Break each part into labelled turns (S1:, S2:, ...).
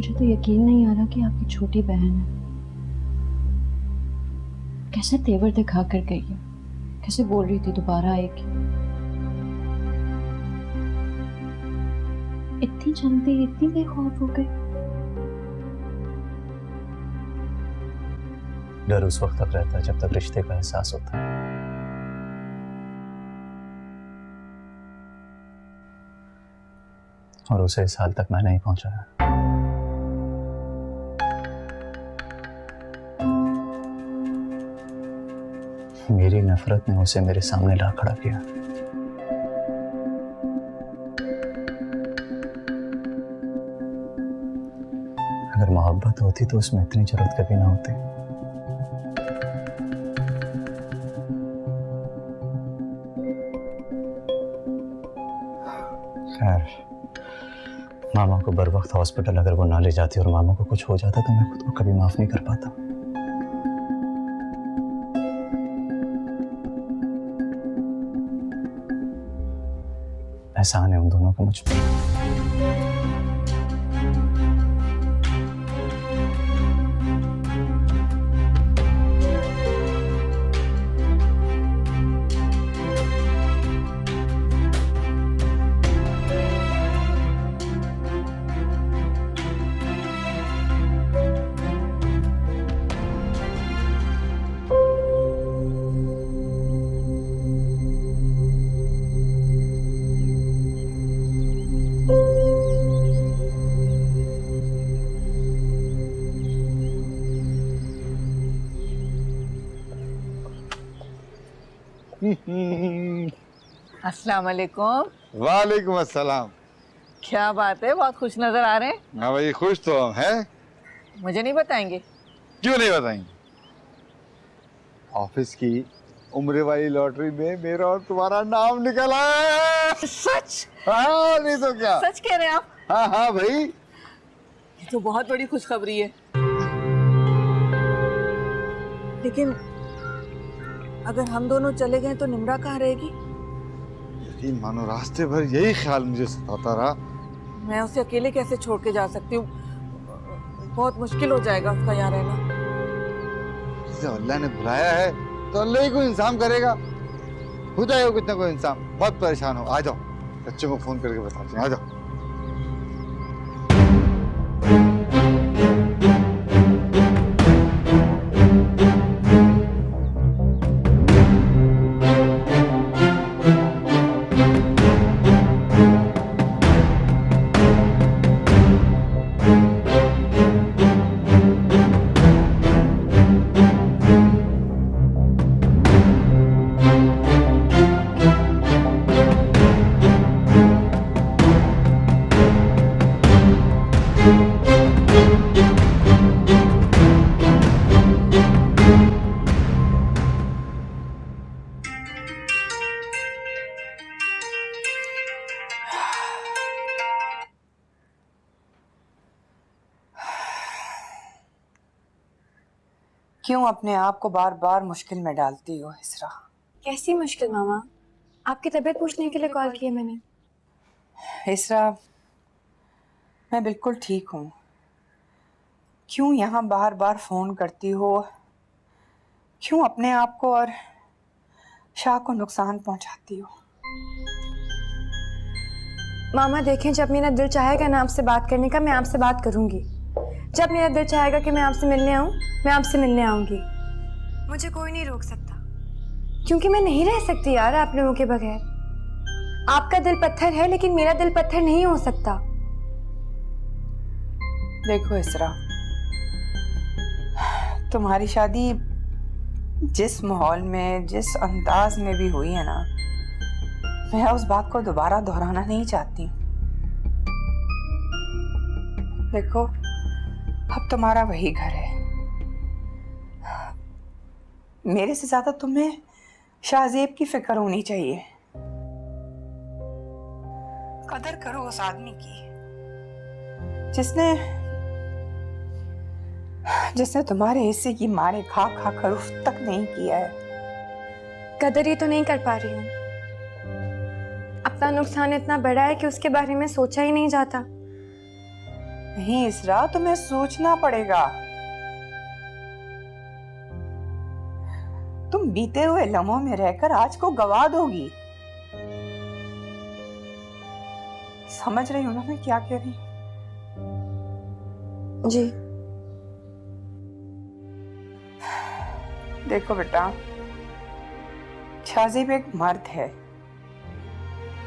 S1: मुझे तो यकीन नहीं आ रहा कि आपकी छोटी बहन है। कैसे तेवर दिखा कर गई है, कैसे बोल रही थी दोबारा आएगी। इतनी जल्दी, इतनी बेखौफ हो गई।
S2: डर उस वक्त तक रहता है जब तक रिश्ते का एहसास होता है। और उसे इस हाल तक मैं नहीं पहुंचाया। मेरी नफरत ने उसे मेरे सामने ला खड़ा किया। अगर मोहब्बत होती तो उसमें इतनी जरूरत कभी ना होती। खैर, मामा को बर वक्त हॉस्पिटल अगर वो ना ले जाती और मामा को कुछ हो जाता तो मैं खुद को कभी माफ नहीं कर पाता। एहसान है उन दोनों का मुझ पर।
S3: अस्सलाम वालेकुम।
S4: वालेकुम अस्सलाम।
S3: क्या बात है, बहुत खुश नजर आ रहे हैं।
S4: हाँ भाई, खुश तो हम हैं।
S3: मुझे नहीं बताएंगे?
S4: क्यों नहीं बताएंगे? ऑफिस की उम्र वाली लॉटरी में मेरा और तुम्हारा नाम निकल आया है।
S3: सच?
S4: हाँ, नहीं तो क्या।
S3: सच कह रहे हैं आप?
S4: हाँ हाँ भाई,
S3: ये तो बहुत बड़ी खुशखबरी है। लेकिन अगर हम दोनों चले गए तो निम्रा कहाँ रहेगी?
S4: यकीन मानो रास्ते भर यही ख्याल मुझे सताता रहा।
S3: मैं उसे अकेले कैसे छोड़ के जा सकती हूँ? बहुत मुश्किल हो जाएगा उसका यहाँ रहना।
S4: जिसे अल्लाह ने बुलाया है तो अल्लाह ही को इंतजाम करेगा। हो जाएगा कितना कोई इंसान। बहुत परेशान हो, आ जाओ, बच्चों को फोन करके बताते हैं। आ जाओ।
S5: क्यों अपने आप को बार बार मुश्किल में डालती हो इसरा?
S1: कैसी मुश्किल मामा? आपकी तबीयत पूछने के लिए कॉल किया मैंने।
S5: इसरा, मैं बिल्कुल ठीक हूँ। क्यों यहाँ बार बार फोन करती हो? क्यों अपने आप को और शाह को नुकसान पहुंचाती हो?
S1: मामा देखें, जब मेरा दिल चाहेगा ना आपसे बात करने का, मैं आपसे बात करूंगी। जब मेरा दिल चाहेगा कि मैं आपसे मिलने आऊं, मैं आपसे मिलने आऊंगी। मुझे कोई नहीं रोक सकता, क्योंकि मैं नहीं रह सकती यार आप लोगों के बगैर। आपका दिल पत्थर है लेकिन मेरा दिल पत्थर नहीं हो सकता।
S5: देखो इसरा, तुम्हारी शादी जिस माहौल में, जिस अंदाज में भी हुई है ना, मैं उस बात को दोबारा दोहराना नहीं चाहती। देखो, अब तुम्हारा वही घर है। मेरे से ज्यादा तुम्हें शाहजेब की फिक्र होनी चाहिए। कदर करो उस आदमी की जिसने तुम्हारे हिस्से की मारे खा खा कर उफ तक नहीं किया है।
S1: कदर ही तो नहीं कर पा रही हूँ। अपना नुकसान इतना बड़ा है कि उसके बारे में सोचा ही नहीं जाता।
S5: नहीं इसरा, तुम्हें सोचना पड़ेगा। तुम बीते हुए लम्हों में रहकर आज को गवा दोगी। समझ रही हो ना मैं क्या कह रही हूँ?
S1: जी।
S5: देखो बेटा, शाज़ेब एक मर्द है।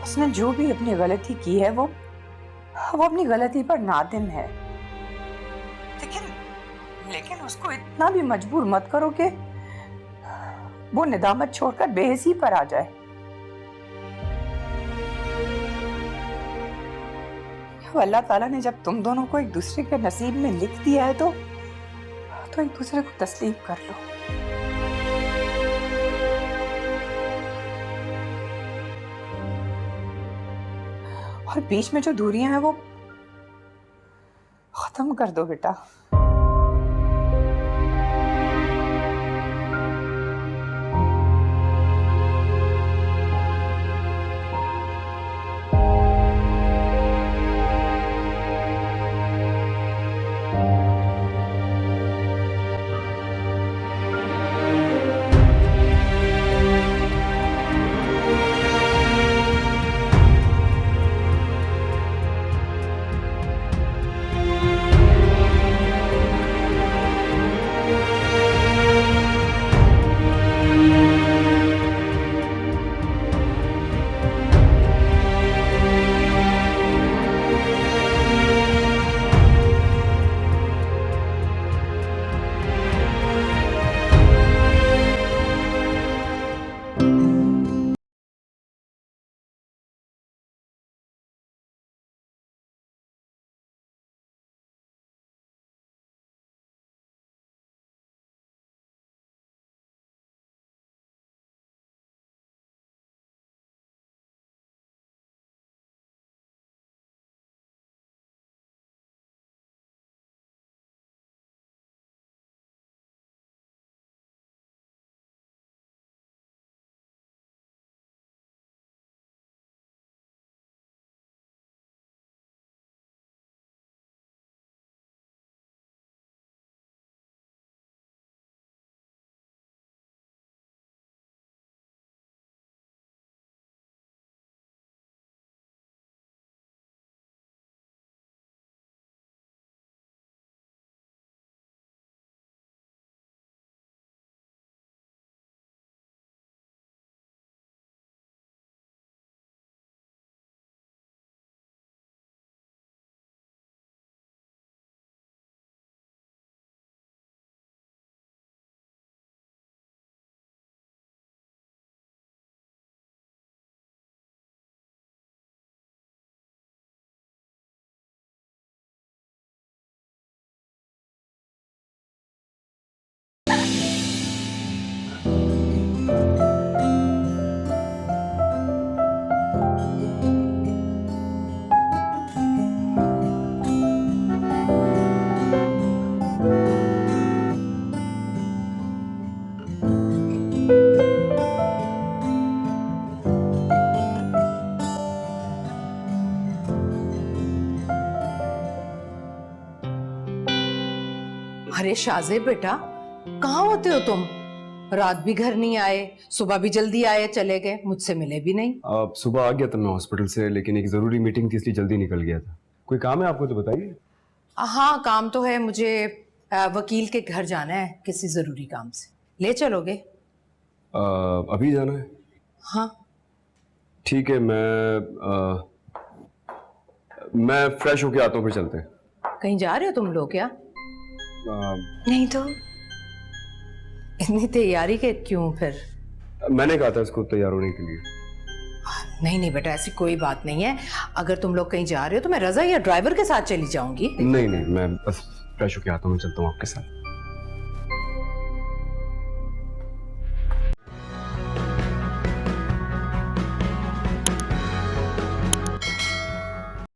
S5: उसने जो भी अपनी गलती की है वो अपनी गलती पर नादिम है। लेकिन उसको इतना भी मजबूर मत करो कि वो निदामत छोड़कर बेहसी पर आ जाए। अल्लाह ताला ने जब तुम दोनों को एक दूसरे के नसीब में लिख दिया है तो एक दूसरे को तस्लीम कर लो। और बीच में जो दूरियां हैं वो खत्म कर दो बेटा।
S6: अरे शाज़ेब बेटा, कहाँ होते हो तुम? रात भी घर नहीं आए, सुबह भी जल्दी आए चले गए, मुझसे मिले भी नहीं।
S7: अब सुबह आ गया था मैं हॉस्पिटल से, लेकिन एक ज़रूरी मीटिंग थी इसलिए जल्दी निकल गया था। कोई काम है आपको तो बताइए।
S6: हाँ काम तो है, मुझे वकील के घर जाना है किसी ज़रूरी काम से। ले चलोगे?
S7: अभी जाना है?
S6: हाँ
S7: ठीक है, मैं फ्रेश होके आता हूँ, फिर चलते हैं।
S6: कहीं जा रहे हो तुम लोग क्या?
S1: नहीं तो
S6: इतनी तैयारी के क्यों फिर?
S7: मैंने कहा था इसको तैयार होने के लिए।
S6: नहीं नहीं बेटा, ऐसी कोई बात नहीं है। अगर तुम लोग कहीं जा रहे हो तो मैं रज़ा या ड्राइवर के साथ चली जाऊंगी।
S7: नहीं, मैं बस फ्रेश होके आता हूँ, मैं चलता हूँ आपके साथ।